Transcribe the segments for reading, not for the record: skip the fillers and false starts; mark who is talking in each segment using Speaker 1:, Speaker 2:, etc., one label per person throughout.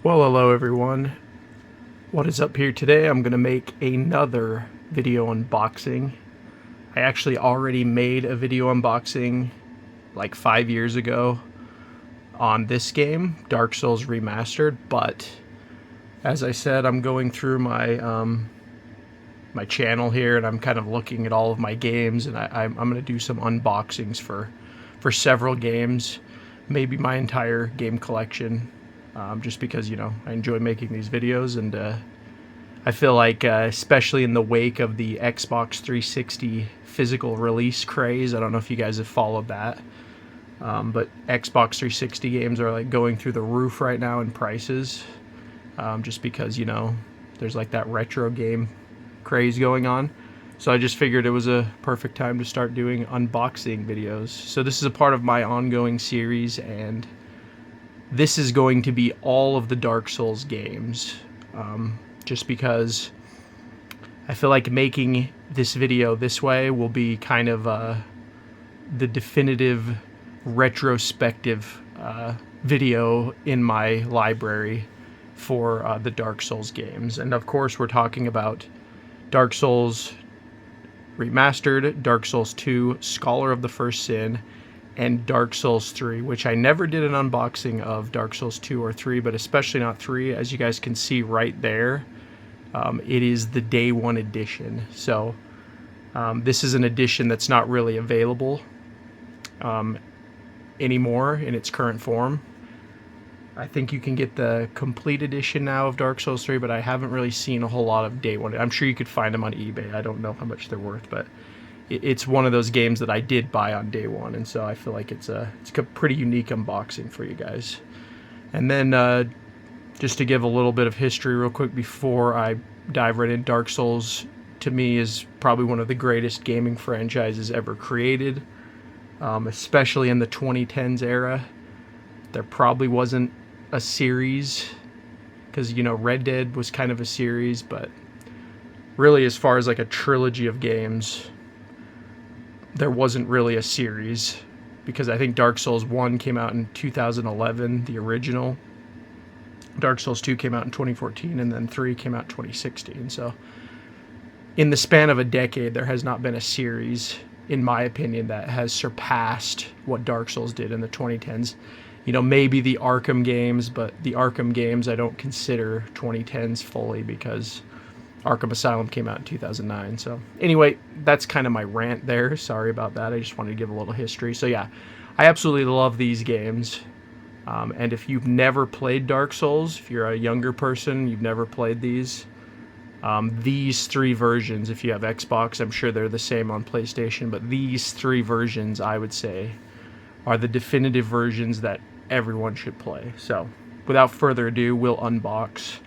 Speaker 1: Well, hello everyone. What is up here today? I'm going to make another video unboxing. I actually already made a video unboxing like 5 years ago on this game, Dark Souls Remastered, but as I said, I'm going through my channel here and I'm kind of looking at all of my games, and I'm going to do some unboxings for several games, maybe my entire game collection. Just because, I enjoy making these videos, and I feel like, especially in the wake of the Xbox 360 physical release craze, I don't know if you guys have followed that, but Xbox 360 games are like going through the roof right now in prices, just because, there's like that retro game craze going on. So I just figured it was a perfect time to start doing unboxing videos. So this is a part of my ongoing series, and this is going to be all of the Dark Souls games, just because I feel like making this video this way will be kind of the definitive retrospective video in my library for the Dark Souls games. And of course we're talking about Dark Souls Remastered, Dark Souls 2, Scholar of the First Sin, and Dark Souls 3, which I never did an unboxing of Dark Souls 2 or 3, but especially not 3. As you guys can see right there, it is the Day 1 edition. So this is an edition that's not really available anymore in its current form. I think you can get the complete edition now of Dark Souls 3, but I haven't really seen a whole lot of Day 1. I'm sure you could find them on eBay. I don't know how much they're worth, but it's one of those games that I did buy on day one, and so I feel like it's a pretty unique unboxing for you guys. And then just to give a little bit of history real quick before I dive right in, Dark Souls to me is probably one of the greatest gaming franchises ever created, especially in the 2010s era. There probably wasn't a series, because Red Dead was kind of a series, but really as far as like a trilogy of games, there wasn't really a series, because I think Dark Souls 1 came out in 2011, the original. Dark Souls 2 came out in 2014, and then 3 came out in 2016. So in the span of a decade, there has not been a series, in my opinion, that has surpassed what Dark Souls did in the 2010s. Maybe the Arkham games, but the Arkham games I don't consider 2010s fully, because Arkham Asylum came out in 2009. So anyway, that's kind of my rant there. Sorry about that. I just wanted to give a little history. So yeah, I absolutely love these games. And if you've never played Dark Souls, if you're a younger person, you've never played these 3 versions, if you have Xbox, I'm sure they're the same on PlayStation, but these 3 versions, I would say, are the definitive versions that everyone should play. So without further ado, we'll unbox.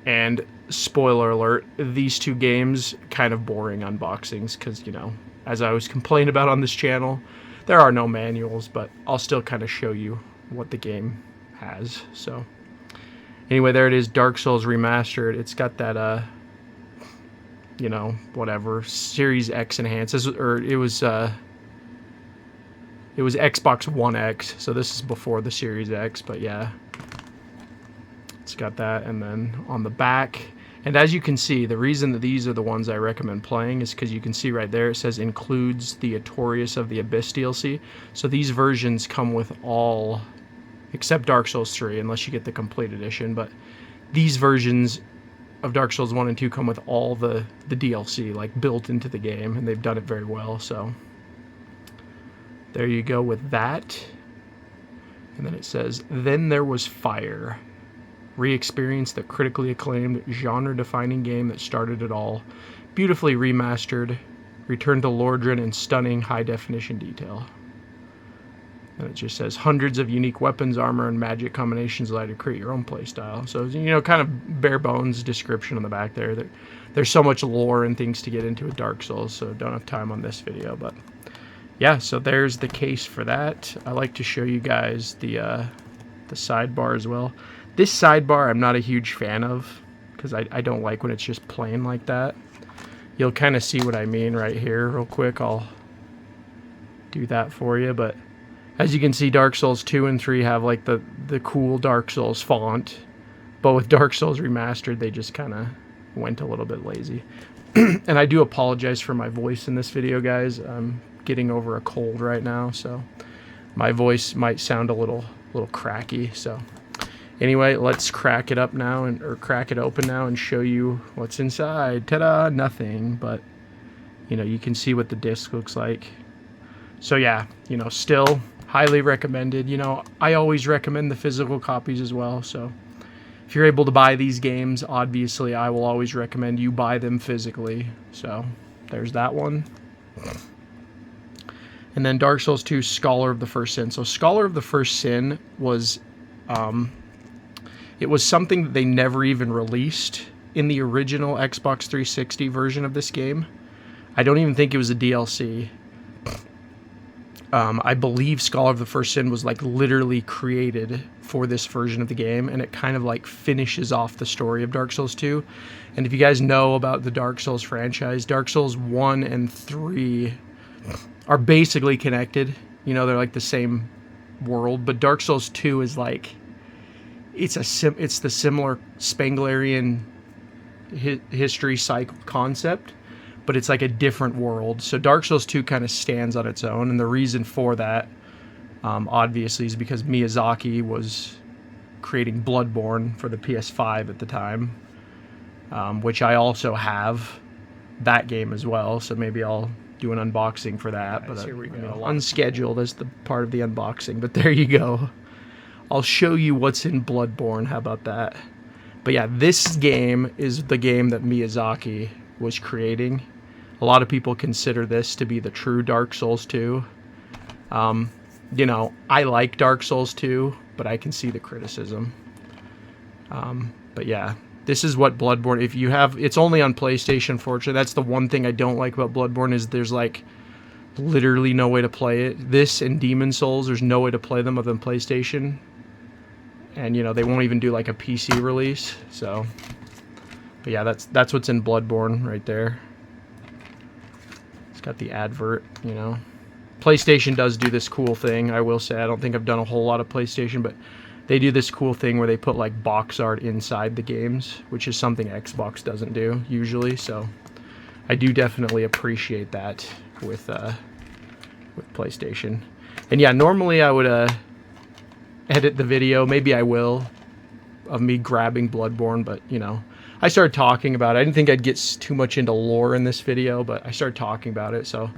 Speaker 1: And spoiler alert, these 2 games, kind of boring unboxings, because, as I always complain about on this channel, there are no manuals, but I'll still kind of show you what the game has. So anyway, there it is, Dark Souls Remastered. It's got that, whatever, Series X enhanced, or it was Xbox One X, so this is before the Series X, but yeah. It's got that, and then on the back, and as you can see, the reason that these are the ones I recommend playing is because you can see right there it says includes the Artorias of the Abyss DLC. So these versions come with all, except Dark Souls 3, unless you get the complete edition, but these versions of Dark Souls 1 and 2 come with all the DLC, like, built into the game, and they've done it very well. So there you go with that. And then it says, then there was Fire. Re-experience the critically acclaimed, genre-defining game that started it all. Beautifully remastered. Return to Lordran in stunning high-definition detail. And it just says, hundreds of unique weapons, armor, and magic combinations allow you to create your own playstyle. So, kind of bare-bones description on the back there. There's so much lore and things to get into with Dark Souls, so don't have time on this video. But yeah, so there's the case for that. I like to show you guys the sidebar as well. This sidebar I'm not a huge fan of, because I don't like when it's just plain like that. You'll kind of see what I mean right here real quick. I'll do that for you, but As you can see, Dark Souls 2 and 3 have like the cool Dark Souls font, but with Dark Souls Remastered, they just kind of went a little bit lazy. And I do apologize for my voice in this video, guys. I'm getting over a cold right now, so my voice might sound a little cracky. So anyway, let's crack it up now, or crack it open now and show you what's inside. Ta-da! Nothing, but you know, you can see what the disc looks like. So yeah, you know, still highly recommended. You know, I always recommend the physical copies as well, so if you're able to buy these games, obviously I will always recommend you buy them physically. So there's that one. And then Dark Souls 2, Scholar of the First Sin. So Scholar of the First Sin was, it was something that they never even released in the original Xbox 360 version of this game. I don't even think it was a DLC. I believe Scholar of the First Sin was like literally created for this version of the game, and it kind of like finishes off the story of Dark Souls 2. And if you guys know about the Dark Souls franchise, Dark Souls 1 and 3 are basically connected. You know, they're like the same world, but Dark Souls 2 is like, it's the similar Spenglerian history cycle concept, but it's like a different world. So Dark Souls 2 kind of stands on its own, and the reason for that, obviously, is because Miyazaki was creating Bloodborne for the PS5 at the time, which I also have that game as well, so maybe I'll do an unboxing for that. But here we go. Unscheduled as the part of the unboxing, but there you go. I'll show you what's in Bloodborne. How about that? But yeah, this game is the game that Miyazaki was creating. A lot of people consider this to be the true Dark Souls 2. You know, I like Dark Souls 2, but I can see the criticism. But yeah, this is what Bloodborne, if you have, it's only on PlayStation, fortunately. That's the one thing I don't like about Bloodborne, is there's like literally no way to play it. This and Demon Souls, there's no way to play them other than PlayStation. And you know, they won't even do like a PC release. So, but yeah, that's what's in Bloodborne right there. It's got the advert, you know. PlayStation does do this cool thing, I will say. I don't think I've done a whole lot of PlayStation, but they do this cool thing where they put like box art inside the games, which is something Xbox doesn't do usually. So I do definitely appreciate that with PlayStation. And yeah, normally I would edit the video, maybe I will, of me grabbing Bloodborne, but you know, I started talking about it. I didn't think I'd get too much into lore in this video, but I started talking about it, so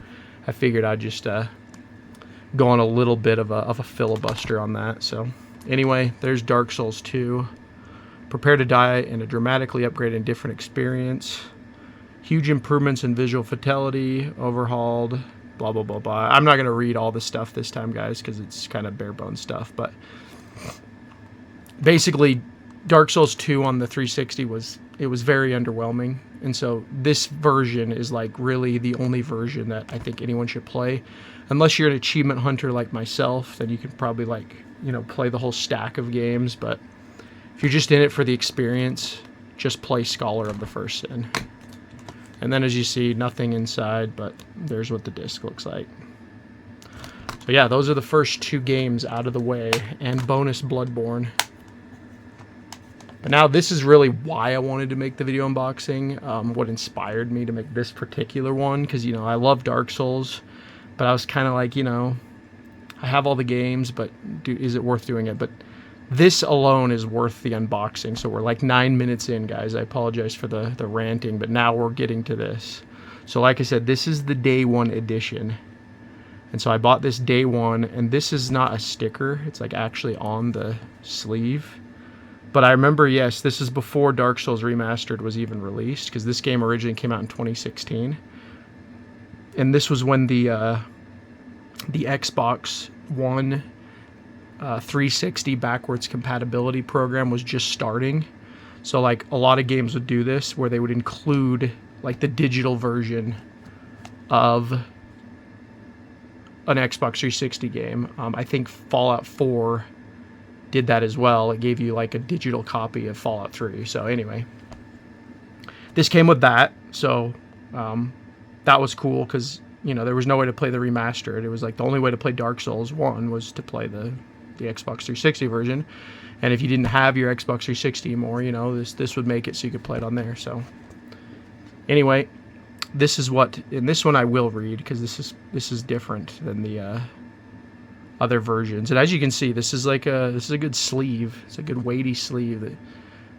Speaker 1: I figured I'd just go on a little bit of a filibuster on that. So anyway, there's Dark Souls 2. Prepare to die in a dramatically upgraded and different experience. Huge improvements in visual fidelity, overhauled, blah, blah, blah, blah. I'm not going to read all this stuff this time, guys, because it's kind of bare bones stuff. But basically, Dark Souls 2 on the 360 was very underwhelming. And so this version is like really the only version that I think anyone should play. Unless you're an achievement hunter like myself, then you can probably like, you know, play the whole stack of games. But if you're just in it for the experience, just play Scholar of the First Sin. And then as you see, nothing inside, but there's what the disc looks like. So yeah, those are the first two games out of the way, and bonus Bloodborne. But now this is really why I wanted to make the video unboxing, what inspired me to make this particular one, because, you know, I love Dark Souls, but I was kind of like, you know, I have all the games, but is it worth doing it? But this alone is worth the unboxing. So we're like 9 minutes in, guys. I apologize for the ranting, but now we're getting to this. So like I said, this is the day one edition. And so I bought this day one, and this is not a sticker. It's like actually on the sleeve. But I remember, yes, this is before Dark Souls Remastered was even released, because this game originally came out in 2016. And this was when the Xbox One 360 backwards compatibility program was just starting. So like a lot of games would do this, where they would include like the digital version of an Xbox 360 game. I think Fallout 4 did that as well. It gave you like a digital copy of Fallout 3. So anyway, this came with that. So that was cool, because you know, there was no way to play the remastered. It was like the only way to play Dark Souls 1 was to play the Xbox 360 version. And if you didn't have your Xbox 360 anymore, you know, this would make it so you could play it on there. So anyway, this is what, and this one I will read because this is different than the other versions. And as you can see, this is a good sleeve. It's a good weighty sleeve.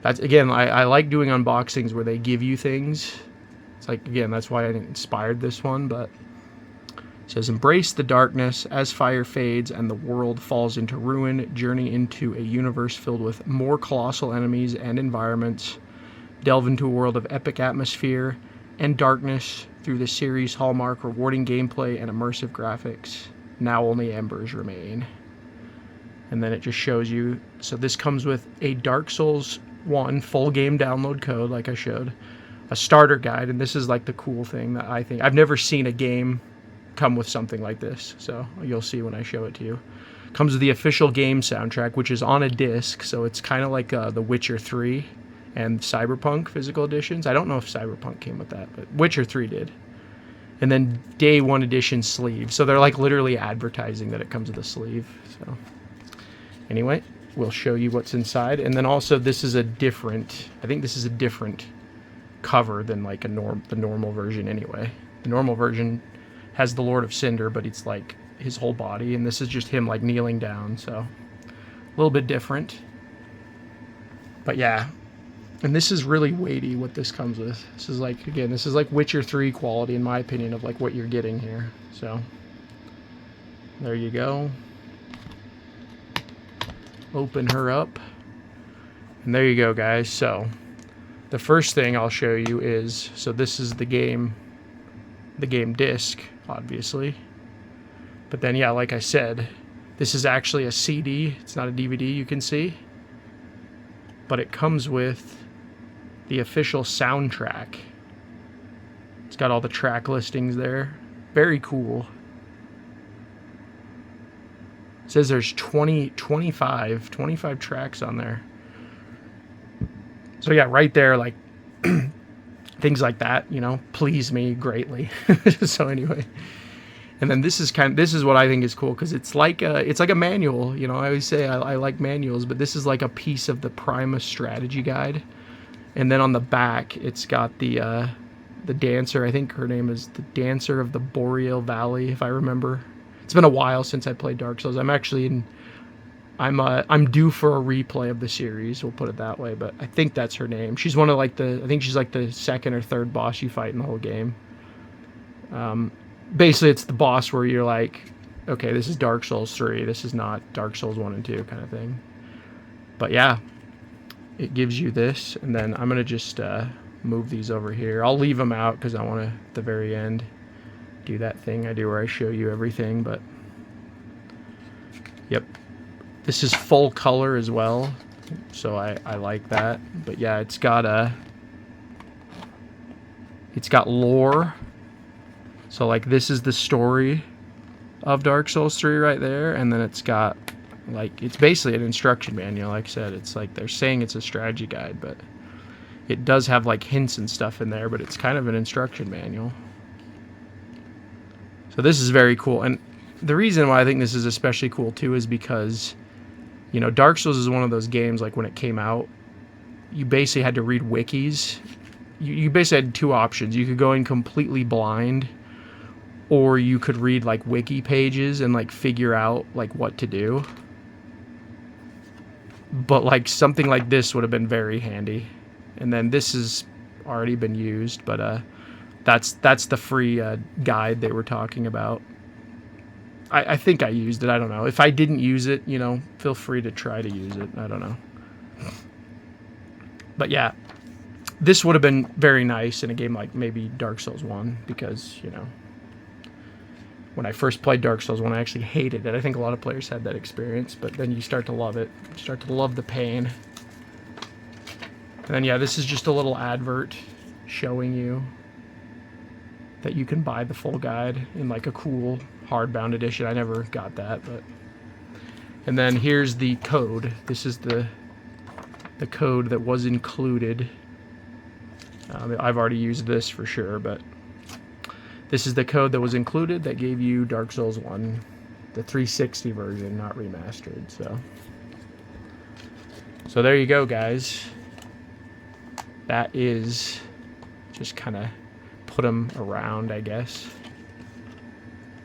Speaker 1: That's again, I like doing unboxings where they give you things. It's like, again, that's why I inspired this one. But it says, embrace the darkness as fire fades and the world falls into ruin. Journey into a universe filled with more colossal enemies and environments. Delve into a world of epic atmosphere and darkness through the series' hallmark, rewarding gameplay and immersive graphics. Now only embers remain. And then it just shows you. So this comes with a Dark Souls 1 full game download code, like I showed. A starter guide, and this is like the cool thing that I think. I've never seen a game come with something like this, so you'll see when I show it to you. Comes with the official game soundtrack, which is on a disc, so it's kind of like The Witcher 3 and Cyberpunk physical editions. I don't know if Cyberpunk came with that, but Witcher 3 did. And then Day 1 edition sleeve, so they're like literally advertising that it comes with a sleeve. So anyway, we'll show you what's inside. And then also this is a different, I think this is a different cover than like the normal version anyway. The normal version has the Lord of Cinder, but it's like his whole body, and this is just him like kneeling down, so a little bit different. But yeah, and this is really weighty what this comes with. This is like, again, this is like Witcher 3 quality in my opinion of like what you're getting here. So there you go. Open her up, and there you go, guys. So the first thing I'll show you is, so this is the game disc, obviously. But then, yeah, like I said, this is actually a CD. It's not a DVD, you can see. But it comes with the official soundtrack. It's got all the track listings there. Very cool. It says there's 25 tracks on there. So yeah, right there, like things like that, you know, please me greatly. So anyway, and then this is what I think is cool, because it's like a manual. You know, I always say I like manuals, but this is like a piece of the Primus strategy guide. And then on the back, it's got the dancer. I think her name is the Dancer of the Boreal Valley, if I remember. It's been a while since I played Dark Souls. I'm due for a replay of the series, we'll put it that way, but I think that's her name. She's one of like I think she's like the second or third boss you fight in the whole game. Basically it's the boss where you're like, okay, this is Dark Souls 3, this is not Dark Souls 1 and 2 kind of thing. But yeah, it gives you this, and then I'm gonna just move these over here. I'll leave them out because I want to, at the very end, do that thing I do where I show you everything. But yep, this is full color as well, so I like that. But yeah, it's got lore. So like this is the story of Dark Souls 3 right there, and then it's got like, it's basically an instruction manual. Like I said, it's like they're saying it's a strategy guide, but it does have like hints and stuff in there, but it's kind of an instruction manual. So this is very cool. And the reason why I think this is especially cool too is because, you know, Dark Souls is one of those games, like when it came out, you basically had to read wikis. You basically had two options. You could go in completely blind, or you could read like wiki pages and like figure out like what to do. But like something like this would have been very handy. And then this has already been used, but that's the free guide they were talking about. I think I used it. I don't know. If I didn't use it, you know, feel free to try to use it. I don't know. But yeah, this would have been very nice in a game like maybe Dark Souls 1, because, you know, when I first played Dark Souls 1, I actually hated it. I think a lot of players had that experience, but then you start to love it. You start to love the pain. And then, yeah, this is just a little advert showing you that you can buy the full guide in like a cool hardbound edition. I never got that, but... And then here's the code. This is the code that was included. I've already used this for sure, but This is the code that was included that gave you Dark Souls 1, the 360 version, not remastered. So there you go, guys. That is just kind of put them around, I guess.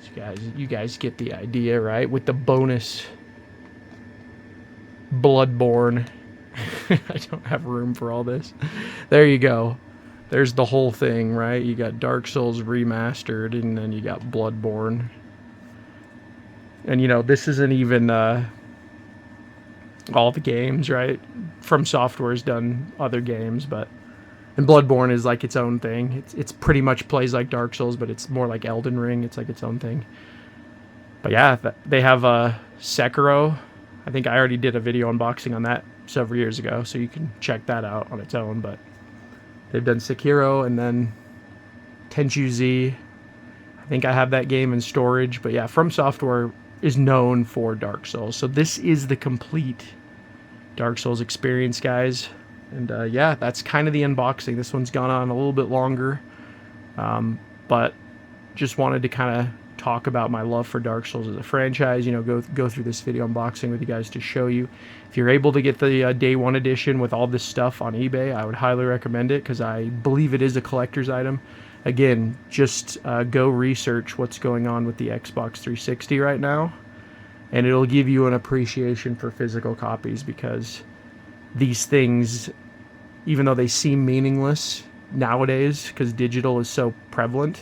Speaker 1: So you guys get the idea, right? With the bonus Bloodborne. I don't have room for all this. There you go. There's the whole thing, right? You got Dark Souls Remastered, and then you got Bloodborne. And, you know, this isn't even all the games, right? From Software's done other games, but... And Bloodborne is like its own thing. It's pretty much plays like Dark Souls, but it's more like Elden Ring. It's like its own thing. But yeah, they have Sekiro. I think I already did a video unboxing on that several years ago, so you can check that out on its own. But they've done Sekiro and then Tenchu Z. I think I have that game in storage. But yeah, From Software is known for Dark Souls. So this is the complete Dark Souls experience, guys. And yeah, that's kind of the unboxing. This one's gone on a little bit longer. But just wanted to kind of talk about my love for Dark Souls as a franchise. You know, go through this video unboxing with you guys to show you. If you're able to get the day one edition with all this stuff on eBay, I would highly recommend it because I believe it is a collector's item. Again, just go research what's going on with the Xbox 360 right now, and it'll give you an appreciation for physical copies, because these things, even though they seem meaningless nowadays because digital is so prevalent,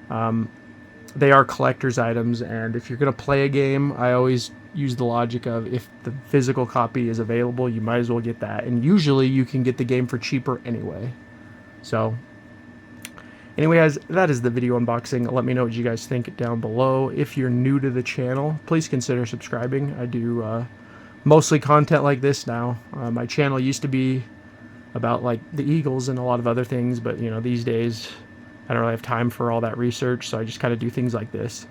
Speaker 1: they are collector's items. And if you're going to play a game, I always use the logic of, if the physical copy is available, you might as well get that. And usually you can get the game for cheaper anyway. So anyway, guys, that is the video unboxing. Let me know what you guys think down below. If you're new to the channel, please consider subscribing. I do mostly content like this now. My channel used to be about like the Eagles and a lot of other things, but you know, these days I don't really have time for all that research, so I just kind of do things like this.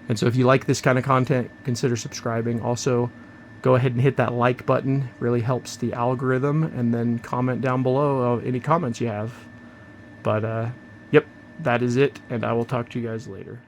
Speaker 1: And so if you like this kind of content, consider subscribing. Also, go ahead and hit that like button. It really helps the algorithm. And then comment down below any comments you have. But yep, that is it, and I will talk to you guys later.